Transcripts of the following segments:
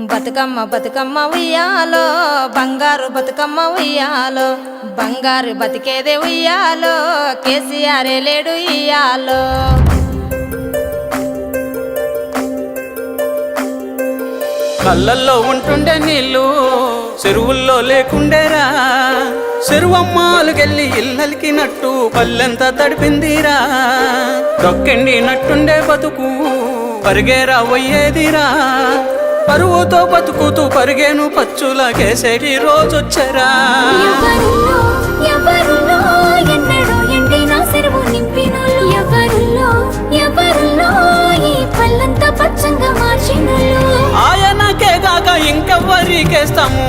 బతుకమ్మ బతుకమ్మ ఉయ్యాలో బంగారు బతుకమ్మ ఉయ్యాలో బంగారు బతికేదే ఉయ్యాలో కేసీఆర్ లేడు ఇయ్యాలో కళ్ళల్లో ఉంటుండే నీళ్ళు చెరువుల్లో లేకుండేరా చెరువమ్మాలుకెళ్ళి ఇల్లలికినట్టు పల్లెంతా తడిపిందిరా దొక్కెండినట్టుండే బతుకు పరిగేరా పోయేదిరా పరువుతో బతుకుతూ పరిగేను పచ్చుల కేసేటి రోజొచ్చరా ఆయనకే కాక ఇంకెవ్వరికేస్తాము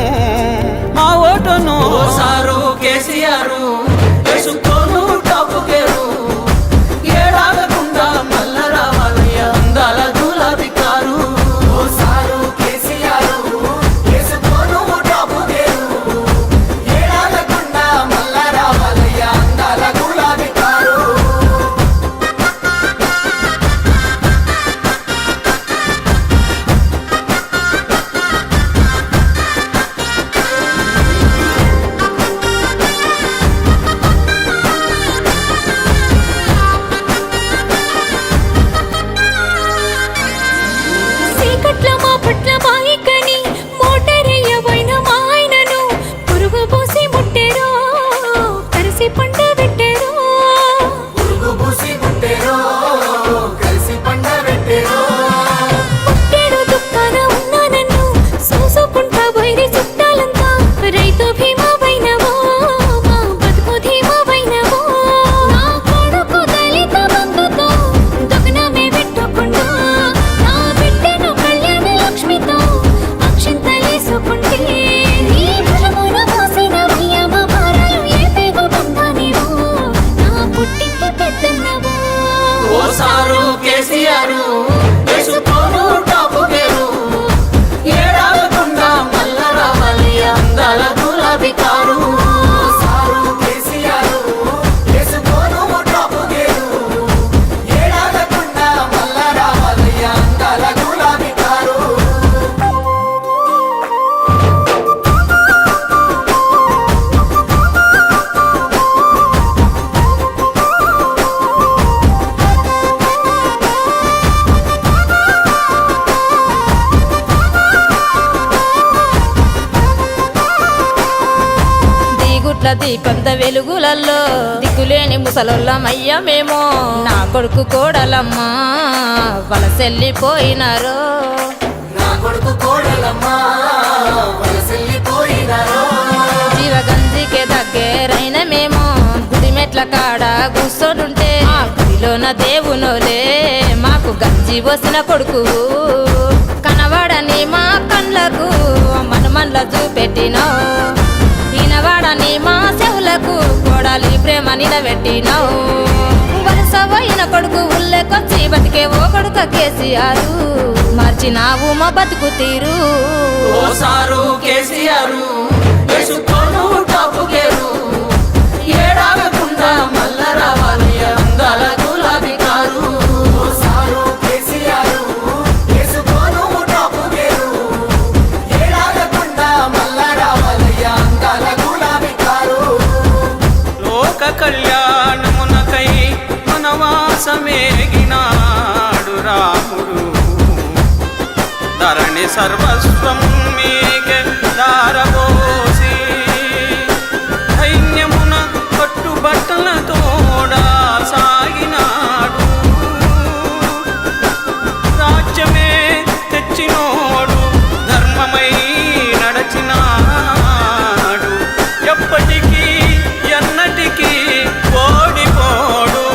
మా ఓటును సారు కేసీఆర్ వేసుకోను టాపుకేరు ఏడాగకుండా మల్ల రావాలయ్య అందాల గులాబీ కారు సారు కేసీఆర్ వేసుకోను టాపుకేరు ఏడాగకుండా మల్ల రావాలయ్య అందాల గులాబీ కారు సారు కేసీఆర్ వేసుకోను టాపుకేరు ఏడాగకుండా మల్ల రావాలి అందాల గులాబీ కారు సారు కేసీఆర్ వేసుకోను టాపుకేరు ఏడాగకుండా మల్ల రావాలి అందాల గులాబీ కారు దీపంత వెలుగులల్లో దిక్కులేని ముసలొల్లమయ్య మేము నా కొడుకు కోడలమ్మా వలసెల్లిపోయినారో నా కొడుకు కోడలమ్మా వలసెల్లిపోయినారో జీవగంజికే దగ్గరైన మేము గుడి మెట్ల కాడ కూర్చోనుంటే ఆ గుడిలోన దేవునోలే మాకు గంజి పోసిన కొడుకు కనవాడని మా కళ్ళకు మనుమన్ల చూపెట్టినావు ఈనవాడని మా చెవులకు కోడాలి ప్రేమ నిలబెట్టినావు వలసపోయిన కొడుకు ఉల్లెకొచ్చి బతికే ఓ కొడుక కేసీఆర్ మార్చినావు మా బతుకు తీరు సారు కేసీఆర్ వేసుకోను టాపుకేరు ఏడాగకుండా మల్ల రావాలి అందాల గులాబీ కారు సారు కేసీఆర్ వేసుకోను టాపుకేరు ఏడాగకుండా మల్ల రావాలి అందాల గులాబీ కారు లోక కళ్యాణమునకై వనవాసమేగినాడు రాముడు ధరణి సర్వస్వం మీకే దారబోసి ధైన్యమున కట్టుబట్టలతోడా సాగినాడు రాజ్యమే తెచ్చినోడు ధర్మమై నడచినాడు ఎప్పటికీ ఎన్నటికీ ఓడిపోడు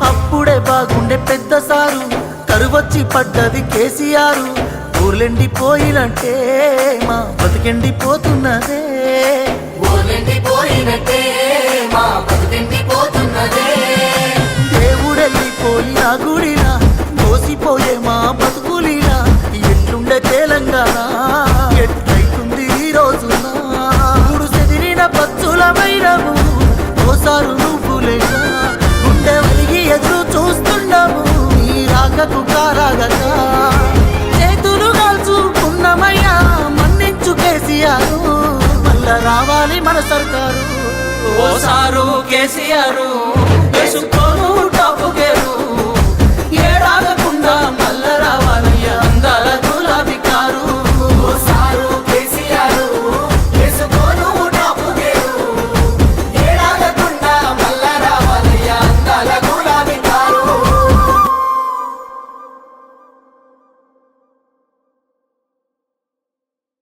అప్పుడే బాగుండే పెద్ద సారు కరువచ్చి పడ్డది కేసీఆర్ ఊర్లెండిపోయినంటే మా బతికెండిపోతున్నదే దేవుడెళ్ళిపోయిన గుడిలా మోసిపోయే మా బతుకులిలా ఎట్లుండే తెలంగాణ ఎట్లయితుంది ఈ రోజున మూడు చెదిరిన పచ్చుల వైరము ఓసారు నువ్వు లేక గుండె వలిగి ఎదురు చూస్తా దొంగలకు కారాగక చేతులు కాల్చుకున్నమయ్యా మన్నించు కేసీఆర్ మళ్ళా రావాలి మన సర్కారు ఓ సారు కేసీఆర్